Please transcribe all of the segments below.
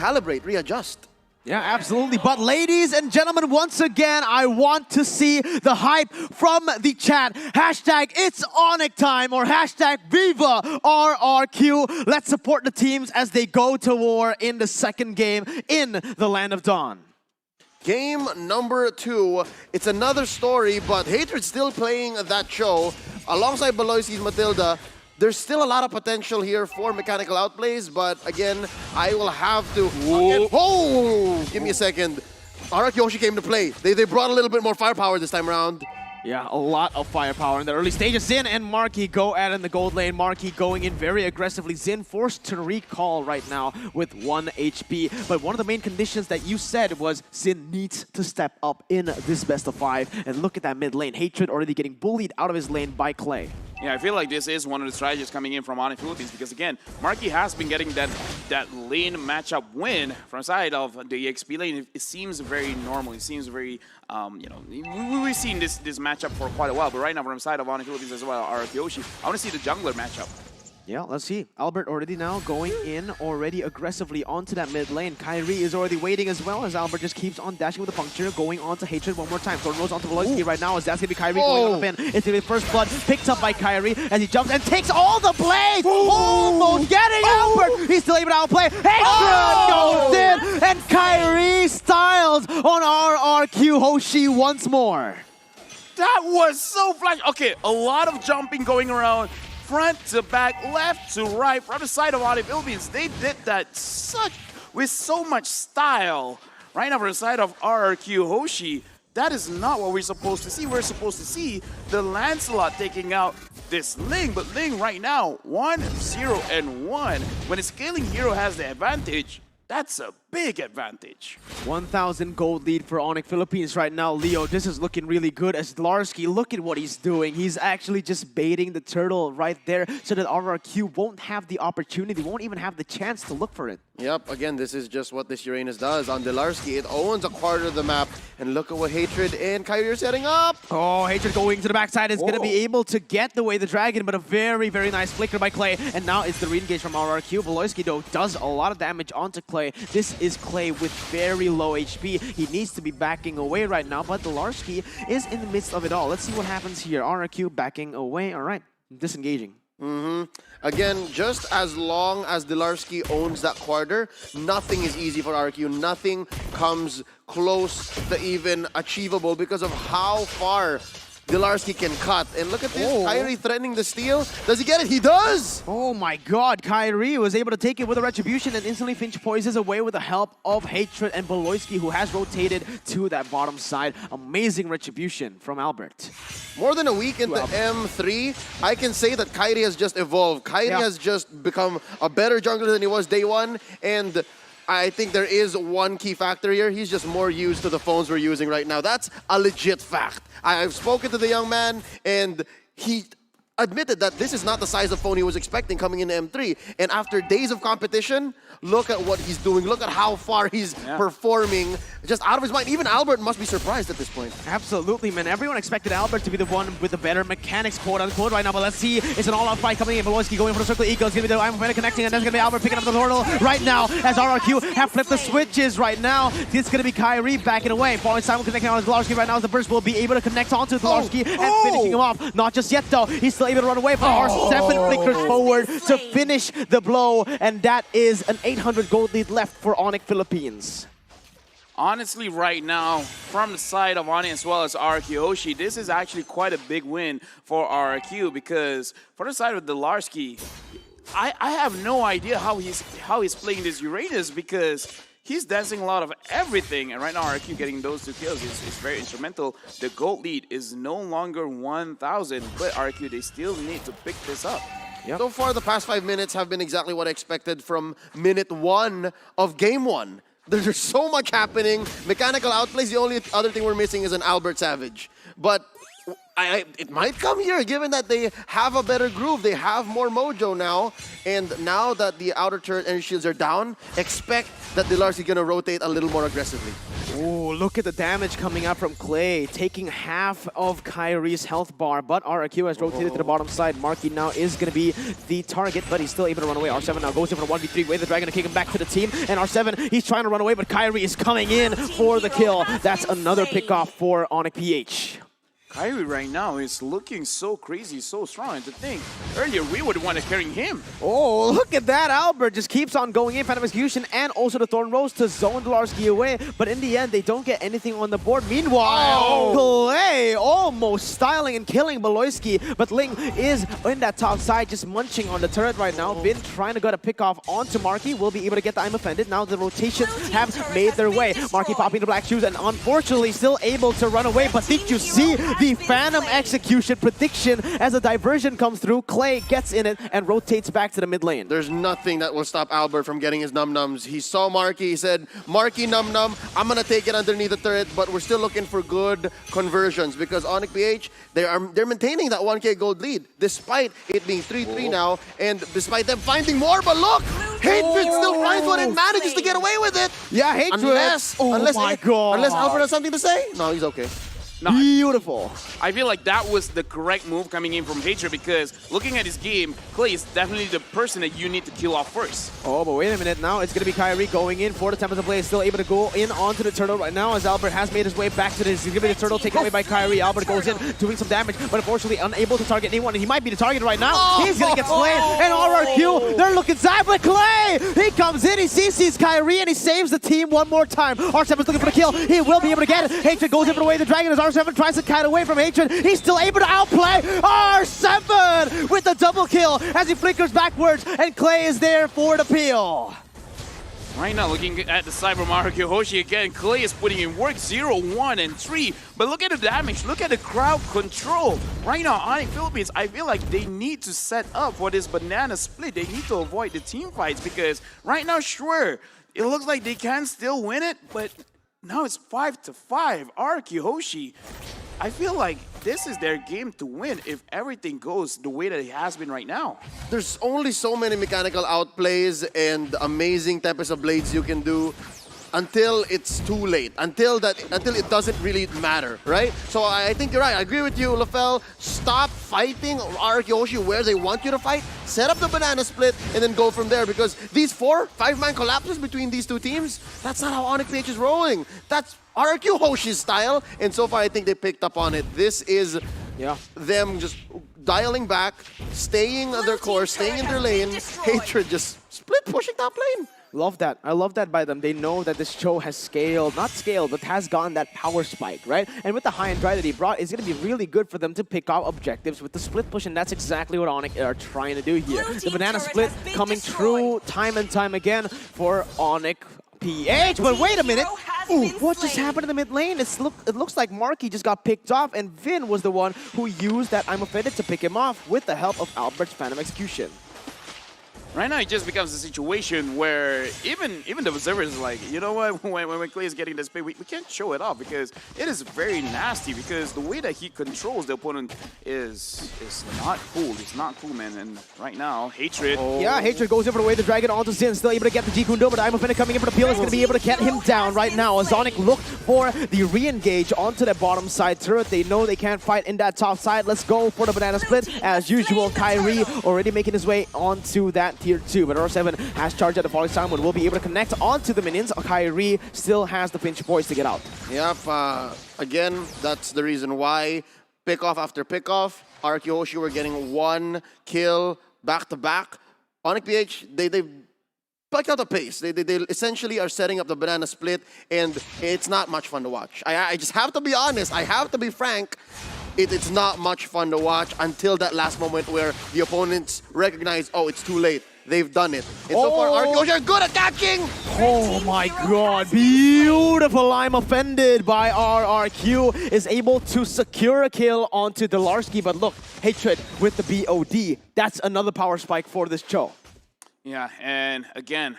recalibrate, readjust. Yeah, absolutely. But ladies and gentlemen, once again, I want to see the hype from the chat. Hashtag it's Onic time or hashtag Viva RRQ. Let's support the teams as they go to war in the second game in the Land of Dawn. Game number 2. It's another story, but Hatred still playing that show. Alongside Beloyski's Matilda, there's still a lot of potential here for mechanical outplays, but again, I will have to... Oh! Give me a second. RRQ Hoshi came to play. They brought a little bit more firepower this time around. Yeah, a lot of firepower in the early stages. Xin and Marky go at it in the gold lane. Marky going in very aggressively. Xin forced to recall right now with 1 HP. But one of the main conditions that you said was Xin needs to step up in this best of 5. And look at that mid lane. Hatred already getting bullied out of his lane by Clay. Yeah, I feel like this is one of the strategies coming in from Onic Philippines because, again, Marky has been getting that lane matchup win from the side of the EXP lane. It seems very normal. It seems very, you know, we've seen this matchup for quite a while, but right now from the side of Onic Philippines as well, RRQ Hoshi, I want to see the jungler matchup. Yeah, let's see. Albert already now going in already aggressively onto that mid lane. Kyrie is already waiting as well as Albert just keeps on dashing with the puncture, going on to Hatred one more time. Thorn rolls onto Veloci right now as that's going to be Kyrie going on the pin. It's going to be first blood picked up by Kyrie as he jumps and takes all the blades. Almost getting Albert. He's still able to outplay. Hatred goes in and Kyrie styles on RRQ Hoshi once more. That was so flash. Okay, a lot of jumping going around. Front to back, left to right, from the side of Onic Philippines. They did that with so much style. Right now from the side of RRQ Hoshi, that is not what we're supposed to see. We're supposed to see the Lancelot taking out this Ling, but Ling right now, 1-0-1. When a scaling hero has the advantage, that's a big advantage. 1,000 gold lead for Onic Philippines right now. Leo, this is looking really good as Larsky, look at what he's doing. He's actually just baiting the turtle right there so that RRQ won't have the opportunity, won't even have the chance to look for it. Yep, again, this is just what this Uranus does. On Delarsky, it owns a quarter of the map. And look at what Hatred and Kyrie are setting up. Oh, Hatred going to the backside is going to be able to get the way the dragon, but a very, very nice flicker by Clay. And now it's the re-engage from RRQ. Veloisky, though, does a lot of damage onto Clay. This is Clay with very low HP. He needs to be backing away right now, but Delarsky is in the midst of it all. Let's see what happens here. RRQ backing away. All right, disengaging. Again, just as long as Delarsky owns that quarter, nothing is easy for RRQ. Nothing comes close to even achievable because of how far Delarsky can cut. And look at this, Kyrie threatening the steal. Does he get it? He does! Oh my god, Kyrie was able to take it with a retribution and instantly Finch poises away with the help of Hatred and Beloyski, who has rotated to that bottom side. Amazing retribution from Albert. More than a week into M3, I can say that Kyrie has just evolved. Kyrie has just become a better jungler than he was day one, and I think there is one key factor here. He's just more used to the phones we're using right now. That's a legit fact. I've spoken to the young man, and he admitted that this is not the size of phone he was expecting coming into M3. And after days of competition, look at what he's doing. Look at how far he's performing. Just out of his mind. Even Albert must be surprised at this point. Absolutely, man. Everyone expected Albert to be the one with the better mechanics, quote-unquote, right now. But let's see. It's an all-out fight coming in. Veloisky going for the circle eco. It's going to be the I'm connecting, and that's going to be Albert picking up the turtle right now as RRQ have flipped the switches right now. It's going to be Kyrie backing away. Falling Simon connecting on Delarsky right now as the burst will be able to connect onto Delarsky and finishing him off. Not just yet, though. He's still able to run away, but R7 flickers forward to finish the blow, and that is an 800 gold lead left for Onic Philippines. Honestly, right now, from the side of Onic as well as RRQ Hoshi, this is actually quite a big win for RRQ because for the side of Delarsky, I have no idea how he's playing this Uranus because he's dancing a lot of everything, and right now RRQ getting those 2 kills is very instrumental. The gold lead is no longer 1,000, but RRQ, they still need to pick this up. So far, the past 5 minutes have been exactly what I expected from minute 1 of game 1. There's so much happening. Mechanical outplays, the only other thing we're missing is an Albert Savage. But it might come here, given that they have a better groove. They have more mojo now. And now that the outer turret energy shields are down, expect that Delar's going to rotate a little more aggressively. Oh, look at the damage coming out from Clay, taking half of Kyrie's health bar, but RRQ has rotated to the bottom side. Marky now is going to be the target, but he's still able to run away. R7 now goes in for a 1v3, Way the Dragon to kick him back to the team, and R7, he's trying to run away, but Kyrie is coming in for the kill. That's another pick-off for Onic PH. Kyrie right now is looking so crazy, so strong. And to think, earlier we would want to carry him. Oh, look at that. Albert just keeps on going in. Phantom Execution and also the Thorn Rose to zone Delarski away. But in the end, they don't get anything on the board. Meanwhile, Clay almost styling and killing Beloyski. But Ling is in that top side, just munching on the turret right now. Vin trying to get a pick off onto Marky. Will be able to get the I'm Offended. Now the rotations have made their way. Marky popping the black shoes and unfortunately still able to run away. But did you see the Phantom Execution prediction as a diversion comes through? Clay gets in it and rotates back to the mid lane. There's nothing that will stop Albert from getting his num-nums. He saw Marky, he said, Marky num-num, I'm gonna take it underneath the turret, but we're still looking for good conversions because Onic PH, they're maintaining that 1k gold lead despite it being 3-3 now, and despite them finding more, but look! Hatred still finds one and manages to get away with it! Yeah, Hatred! Unless Albert has something to say? No, he's okay. No, beautiful. I feel like that was the correct move coming in from Hatred because looking at his game, Clay is definitely the person that you need to kill off first. Oh, but wait a minute. Now it's going to be Kyrie going in for the Tempest of Play. Still able to go in onto the turtle right now as Albert has made his way back to this. He's going to be the turtle taken away by Kyrie. Albert goes in doing some damage, but unfortunately unable to target anyone. And he might be the target right now. He's going to get slain. And RRQ, they're looking side, but Clay, he comes in, he sees Kyrie, and he saves the team one more time. R7's looking for the kill. He will be able to get it. Hatred goes in for the way the dragon as R7 tries to kite away from Hatred. He's still able to outplay R7 with the double kill as he flickers backwards, and Clay is there for the peel. Right now, looking at the side from RRQ, Hoshi again, Clay is putting in work 0, 1, and 3. But look at the damage, look at the crowd control. Right now, Onic Philippines, I feel like they need to set up for this banana split. They need to avoid the team fights because right now, sure, it looks like they can still win it, but now it's 5-5. RRQ, Hoshi, I feel like this is their game to win if everything goes the way that it has been right now. There's only so many mechanical outplays and amazing Tempest of Blades you can do until it's too late, until it doesn't really matter, right? So I think you're right. I agree with you, LaFell. Stop fighting RRQ Hoshi where they want you to fight. Set up the banana split and then go from there because these 4-5-man collapses between these two teams, that's not how Onic PH is rolling. That's RRQ Hoshi's style, and so far I think they picked up on it. This is them just dialing back, staying on their course, staying in their lane. Hatred just split pushing top lane. Love that. I love that by them. They know that this show has scaled, not scaled, but has gotten that power spike, right? And with the high and dry that he brought, it's going to be really good for them to pick out objectives with the split push, and that's exactly what Onic are trying to do here. The banana split coming true time and time again for Onic PH. But wait a minute. Ooh, what just happened in the mid lane? It looks like Marky just got picked off, and Vin was the one who used that I'm Offended to pick him off with the help of Albert's Phantom Execution. Right now, it just becomes a situation where even the observers is like, you know what, when Clay is getting this big, we can't show it off because it is very nasty because the way that he controls the opponent is not cool. It's not cool, man. And right now, Hatred. Yeah, Hatred goes in for the way the dragon onto Sin, still able to get the G Kundo, but I'm Offended coming in for the peel is going to be able to get him down right now as Onic look for the re-engage onto the bottom side turret. They know they can't fight in that top side. Let's go for the banana split. As usual, Kyrie already making his way onto that tier 2, but R7 has charged at the falling time and will be able to connect onto the minions. Kyrie still has the pinch points to get out. Yep, again, that's the reason why pickoff after pickoff, RRQ Hoshi were getting 1 kill back-to-back. Onic PH, they plucked out the pace. They essentially are setting up the banana split, and it's not much fun to watch. I just have to be honest. I have to be frank. It's not much fun to watch until that last moment where the opponents recognize, oh, it's too late. They've done it. And so far, RRQ are good at catching. Oh my god, beautiful. I'm Offended by RRQ is able to secure a kill onto Delarski, but look, Hatred with the BOD. That's another power spike for this Cho. Yeah, and again,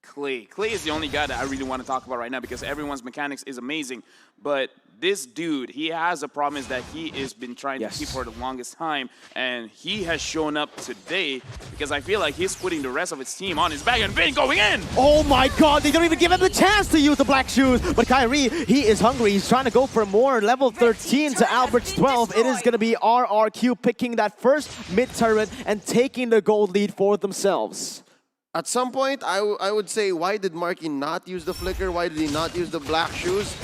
Clay. Clay is the only guy that I really want to talk about right now because everyone's mechanics is amazing. But this dude, he has a promise that he has been trying to keep for the longest time. And he has shown up today because I feel like he's putting the rest of his team on his back and Vin going in. Oh my god, they don't even give him the chance to use the black shoes. But Kyrie, he is hungry. He's trying to go for more. Level 13 to Albert's 12. It is going to be RRQ picking that first mid turret and taking the gold lead for themselves. At some point, I would say, why did Marky not use the flicker? Why did he not use the black shoes?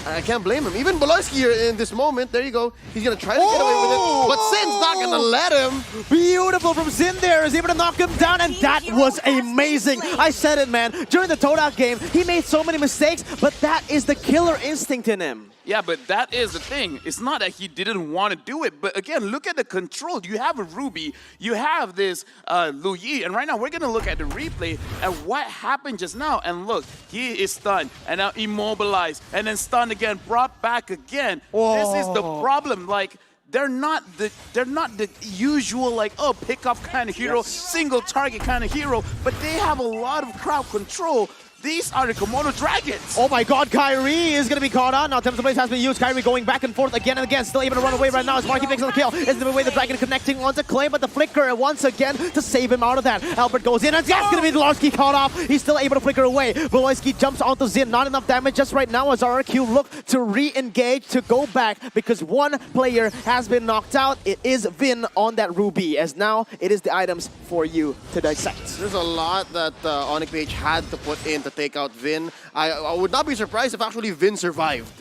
I can't blame him. Even Boloski here in this moment, there you go. He's going to try to get away with it, but Sin's not going to let him. Beautiful from Sin there. Is able to knock him down, and that was amazing. I said it, man. During the Todak game, he made so many mistakes, but that is the killer instinct in him. Yeah, but that is the thing. It's not that he didn't want to do it, but again, look at the control. You have a Ruby, you have this Lu Yi, and right now we're going to look at the replay at what happened just now. And look, he is stunned, and now immobilized, and then stunned again, brought back again. Whoa. This is the problem. Like, they're not the usual, like, oh, pick-up kind of hero, single target kind of hero, but they have a lot of crowd control. These are the Komodo Dragons. Oh my god, Kyrie is going to be caught on. Now Tempest Blaze has been used. Kyrie going back and forth again and again. Still able to run away right now as Marky picks on the kill. Is the way the Dragon connecting onto Clay, but the flicker once again to save him out of that. Albert goes in and that's going to be Larski caught off. He's still able to flicker away. Voloisky jumps onto Zin. Not enough damage just right now as RRQ look to re-engage, to go back because one player has been knocked out. It is Vin on that Ruby, as now it is the items for you to dissect. There's a lot that Onic Page had to put in to take out Vin. I would not be surprised if actually Vin survived.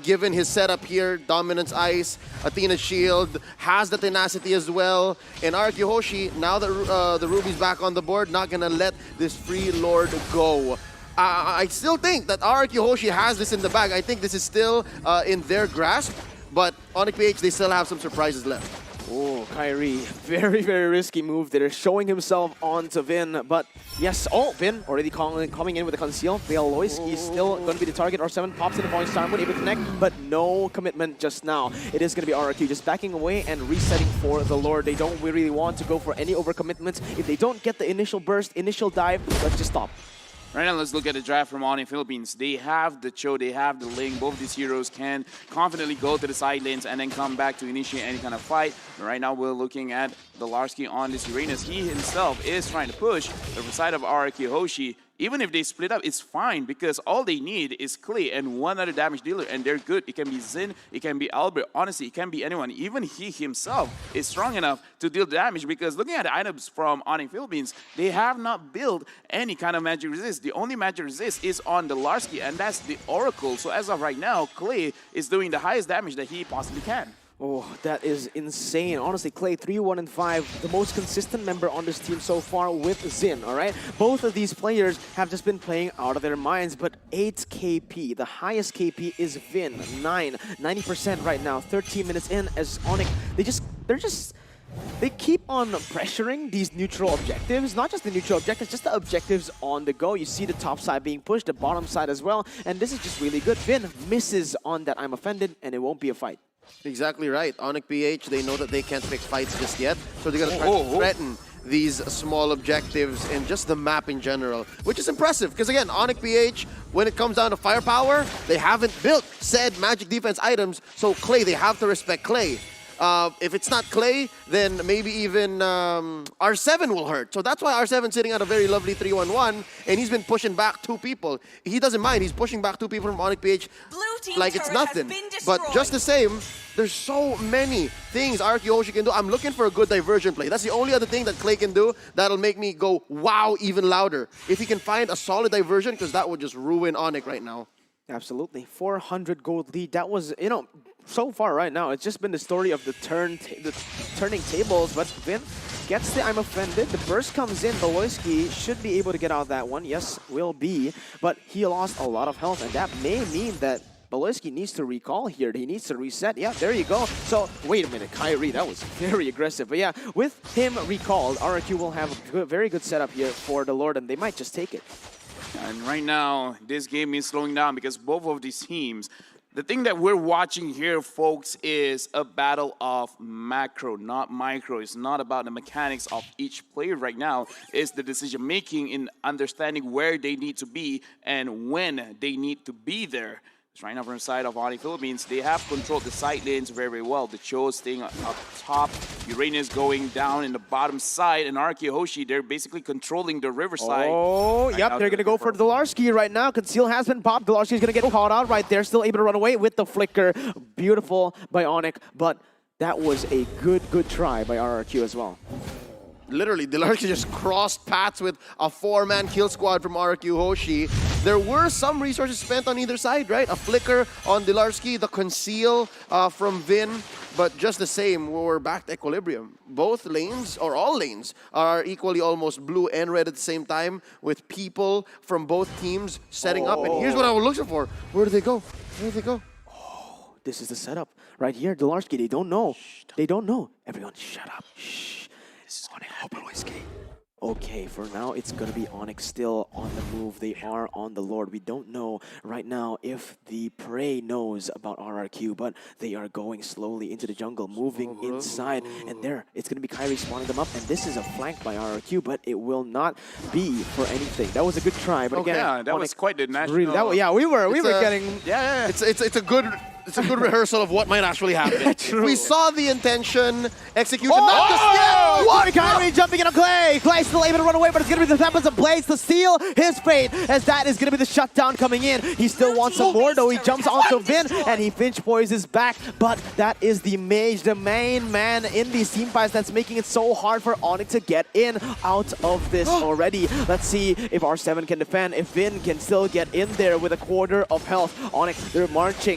Given his setup here, Dominance Ice, Athena's Shield, has the tenacity as well. And RQ Hoshi, now that the Ruby's back on the board, not gonna let this free Lord go. I still think that RQ Hoshi has this in the bag. I think this is still in their grasp, but Onic Page, they still have some surprises left. Oh, Kyrie, very, very risky move there, showing himself onto Vin, but yes, Vin already coming in with a conceal. Valoisky is still going to be the target. R7 pops in the point, Starwood able to connect, but no commitment just now. It is going to be RRQ just backing away and resetting for the Lord. They don't really want to go for any overcommitments. If they don't get the initial burst, initial dive, let's just stop. Right now, let's look at the draft from Onic Philippines. They have the Cho, they have the Ling. Both of these heroes can confidently go to the side lanes and then come back to initiate any kind of fight. Right now, we're looking at the Larski on this Uranus. He himself is trying to push the side of RRQ Hoshi. Even if they split up, it's fine because all they need is Clay and one other damage dealer, and they're good. It can be Zin, it can be Albert. Honestly, it can be anyone. Even he himself is strong enough to deal damage because looking at the items from Onic Philippines, they have not built any kind of magic resist. The only magic resist is on the Larski, and that's the Oracle. So as of right now, Clay is doing the highest damage that he possibly can. Oh, that is insane. Honestly, Clay, 3, 1, and 5, the most consistent member on this team so far with Zin, all right? Both of these players have just been playing out of their minds, but 8 KP, the highest KP is Vin, 90% right now, 13 minutes in as Onic, they keep on pressuring these neutral objectives, not just the neutral objectives, just the objectives on the go. You see the top side being pushed, the bottom side as well, and this is just really good. Vin misses on that I'm offended, and it won't be a fight. Exactly right. Onic PH, they know that they can't pick fights just yet, so they're gonna try to threaten these small objectives and just the map in general, which is impressive because again, Onic PH, when it comes down to firepower, they haven't built said magic defense items, so Clay, they have to respect Clay. If it's not Clay, then maybe even R7 will hurt. So that's why R7's sitting at a very lovely 3-1-1, and he's been pushing back 2 people. He doesn't mind. He's pushing back 2 people from Onic PH like it's nothing. But just the same, there's so many things RQ Hoshi can do. I'm looking for a good diversion play. That's the only other thing that Clay can do that'll make me go, wow, even louder. If he can find a solid diversion, because that would just ruin Onic right now. Absolutely. 400 gold lead. That was, you know, so far right now, it's just been the story of the turning tables, but Vin gets the I'm offended. The burst comes in. Voloisky should be able to get out that one. Yes, will be, but he lost a lot of health, and that may mean that Voloisky needs to recall here. He needs to reset. Yeah, there you go. So, wait a minute, Kyrie, that was very aggressive. But yeah, with him recalled, RRQ will have a very good setup here for the Lord, and they might just take it. And right now, this game is slowing down because both of these teams, The thing that we're watching here, folks, is a battle of macro, not micro. It's not about the mechanics of each player right now. It's the decision-making in understanding where they need to be and when they need to be there. Right now from the side of Onic Philippines, they have controlled the side lanes very, very well. The Cho staying up top, Uranus going down in the bottom side, and Arky Hoshi, they're basically controlling the riverside. Oh, right yep, they're going to go for Dolarski right now. Conceal has been popped. Dolarski's going to get caught out right there, still able to run away with the flicker. Beautiful by Onic, but that was a good try by RRQ as well. Literally, Dolarski just crossed paths with a 4-man kill squad from RQ Hoshi. There were some resources spent on either side, right? A flicker on Dolarski, the conceal from Vin, but just the same, we're back to equilibrium. Both lanes, or all lanes, are equally almost blue and red at the same time, with people from both teams setting up. And here's what I was looking for. Where do they go? Where do they go? Oh, this is the setup right here. Dolarski, they don't know. They don't know. Everyone, shut up. Shh. This is gonna happen. Okay, for now, it's gonna be Onic still on the move. They are on the Lord. We don't know right now if the Prey knows about RRQ, but they are going slowly into the jungle, moving inside. And there, it's gonna be Kyrie spawning them up. And this is a flank by RRQ, but it will not be for anything. That was a good try, but again, yeah, that Onic was quite the national. really, yeah, we were getting. Yeah. It's a good rehearsal of what might actually happen. We saw the intention, execution, not just yet. What? Kyrie jumping in on Clay. Clay still able to run away, but it's going to be the Tempest of Blades to seal his fate, as that is going to be the shutdown coming in. He still wants some more, though. He jumps onto Vin, and he Finch poises back, but that is the Mage, the main man in these team fights that's making it so hard for Onic to get in out of this already. Let's see if R7 can defend, if Vin can still get in there with a quarter of health. Onic,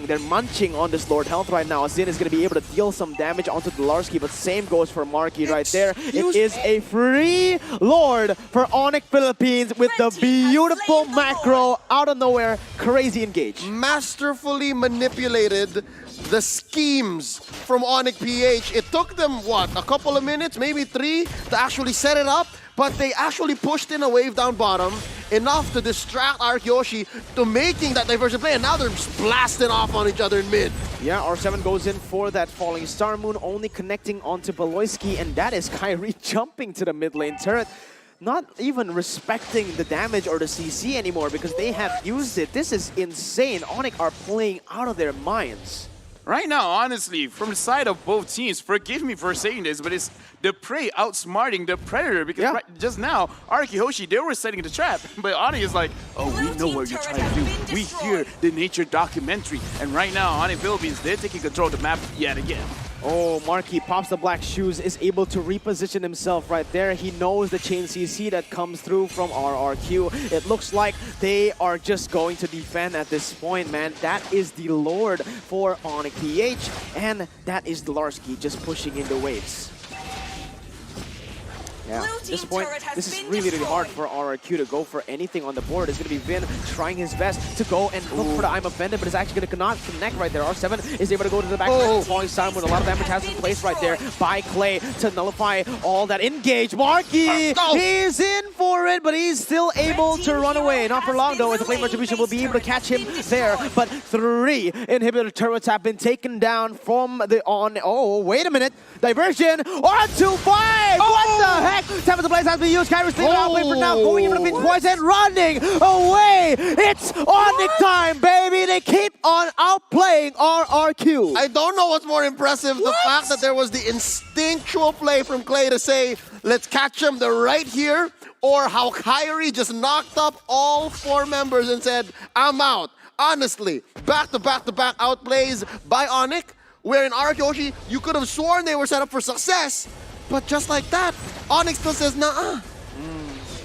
they're munching on this Lord health right now. Zin is going to be able to deal some damage onto Dolarski, but same goes for Marky right there. It is a free Lord for Onic Philippines with the beautiful macro out of nowhere. Crazy engage. Masterfully manipulated the schemes from Onic PH. It took them, what, a couple of minutes, maybe 3, to actually set it up, but they actually pushed in a wave down bottom, enough to distract Hoshi to making that diversion play, and now they're just blasting off on each other in mid. Yeah, R7 goes in for that Falling Star Moon, only connecting onto Beloyski, and that is Kyrie jumping to the mid lane turret. Not even respecting the damage or the CC anymore because they have used it. This is insane. Onic are playing out of their minds. Right now, honestly, from the side of both teams, forgive me for saying this, but it's the Prey outsmarting the Predator, because just now, Arky Hoshi, they were setting the trap, but Onic is like, oh, we know what you're trying to do. We hear the nature documentary, and right now, Onic Philippines, they're taking control of the map yet again. Oh, Marky pops the black shoes, is able to reposition himself right there. He knows the chain CC that comes through from RRQ. It looks like they are just going to defend at this point, man. That is the Lord for Onic PH, and that is Dolarski just pushing in the waves. Yeah, at this point, this is really hard for RRQ to go for anything on the board. It's going to be Vin trying his best to go and look for the I'm Offended, but it's actually going to not connect right there. R7 is able to go to the back. Falling Star with a lot of damage has been placed right there by Clay to nullify all that engage. Marky, he's in for it, but he's still able to run away. Not for long, though, as the Flame Retribution will be able to catch him there. But 3 inhibitor turrets have been taken down from the on. Oh, wait a minute. Diversion onto 5. What the heck? Tempest of Blaze has been used. Kyrie's leaving out for now, going into the Finch poison, running away. It's Onic time, baby. They keep on outplaying RRQ. I don't know what's more impressive, the fact that there was the instinctual play from Clay to say, let's catch him right here, or how Kyrie just knocked up all 4 members and said, I'm out. Honestly, back-to-back-to-back outplays by Onic, where in RRQ, you could have sworn they were set up for success. But just like that, Onic still says, nah.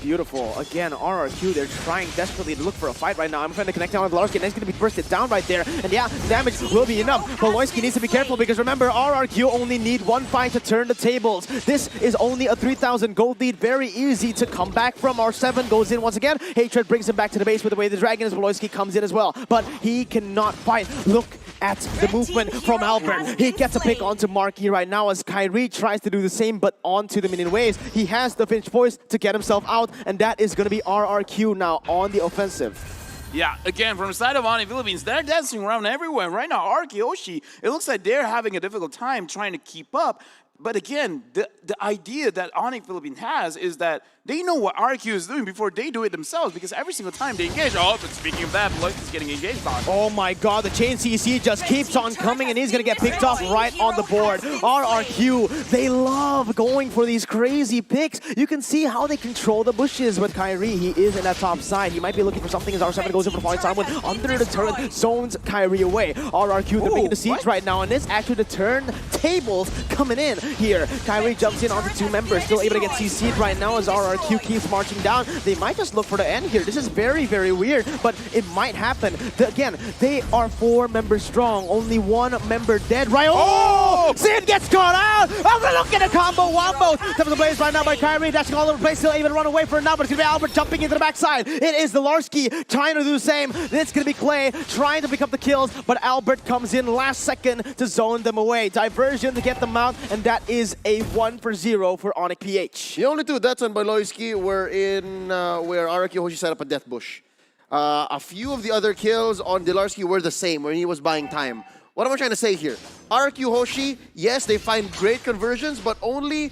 Beautiful. Again, RRQ, they're trying desperately to look for a fight right now. I'm trying to connect down with Larski, and he's going to be bursted down right there. And yeah, damage will be enough. Beloyski needs to be careful because remember, RRQ only need 1 fight to turn the tables. This is only a 3,000 gold lead. Very easy to come back from. R7 goes in once again. Hatred brings him back to the base with the way the Dragon as Beloyski comes in as well. But he cannot fight. Look at the movement from Albert. He gets a pick onto Marky right now as Kyrie tries to do the same, but onto the minion waves. He has the Finch voice to get himself out, and that is going to be RRQ now on the offensive. Yeah, again, from the side of Onic Philippines, they're dancing around everywhere. Right now, Hoshi, it looks like they're having a difficult time trying to keep up. But again, the idea that Onic Philippines has is that they know what RQ is doing before they do it themselves, because every single time they engage, oh, but speaking of that, Lloyd is getting engaged on. Oh my god, the chain CC just keeps on coming and he's gonna get picked off right on the board. RRQ, they love going for these crazy picks. You can see how they control the bushes with Kyrie. He is in that top side. He might be looking for something as R7 goes in for falling someone under the turret, zones Kyrie away. RRQ, they're making the siege right now, and this actually the turn tables coming in here. Kyrie jumps in onto 2 members, still able to get CC'd right now as RRQ keeps marching down. They might just look for the end here. This is very, very weird, but it might happen. Again, they are 4 members strong, only 1 member dead. Right? Oh! Sid gets caught out! Oh, look at the combo wombo! Top of the blaze right now by Kyrie, dashing all over the place, still able to run away for it now, but it's gonna be Albert jumping into the backside. It is the Larsky trying to do the same. It's gonna be Clay trying to pick up the kills, but Albert comes in last second to zone them away. Diversion to get them out, and that is a 1-0 for Onic PH. The only 2 deaths on Baloyski were in where RQ Hoshi set up a death bush. A few of the other kills on Dilarsky were the same when he was buying time. What am I trying to say here? RQ Hoshi, yes, they find great conversions, but only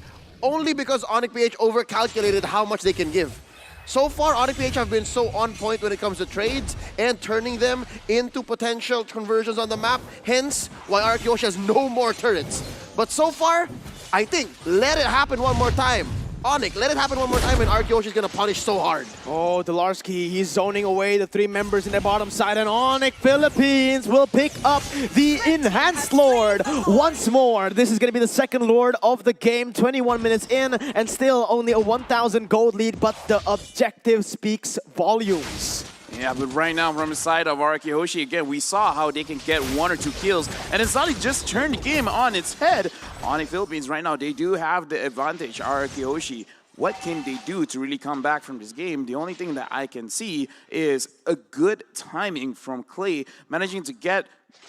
because Onic PH overcalculated how much they can give. So far, Onic PH have been so on point when it comes to trades and turning them into potential conversions on the map, hence why RQ Hoshi has no more turrets. But so far, I think, let it happen one more time. Onic, let it happen one more time and RQ Hoshi is going to punish so hard. Oh, Dilarsky, he's zoning away the 3 members in the bottom side, and Onic Philippines will pick up the Enhanced Lord once more. This is going to be the second Lord of the game, 21 minutes in, and still only a 1,000 gold lead, but the objective speaks volumes. Yeah, but right now from the side of RQ Hoshi, again, we saw how they can get 1 or 2 kills, and it's not like just turned the game on its head. Onic Philippines right now, they do have the advantage, RQ Hoshi. What can they do to really come back from this game? The only thing that I can see is a good timing from Clay, managing to get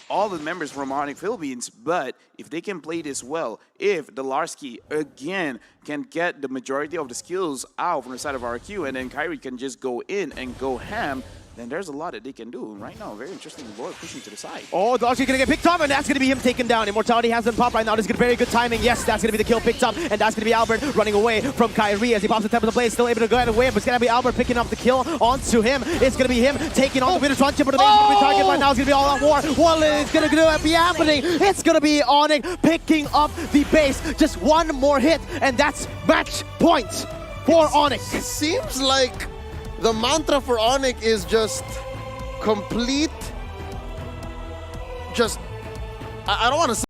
all the members from Onic Philippines, but if they can play this well, if Dilarsky again can get the majority of the skills out from the side of RQ, and then Kyrie can just go in and go ham, then there's a lot that they can do. Right now, very interesting Lord pushing to the side. Oh, Dilarsky gonna get picked up, and that's gonna be him taken down. Immortality has been popped right now. This is gonna be very good timing. Yes, that's gonna be the kill picked up, and that's gonna be Albert running away from Kyrie as he pops the temple of the blade, still able to go away, but it's gonna be Albert picking up the kill onto him. It's gonna be him taking on the Winner's Run chip, but the main target right now is gonna be all out war. What is gonna be happening? It's gonna be Onic picking up the base. Just 1 more hit, and that's match points for Onic. It seems like the mantra for Onic is just complete, I don't want to say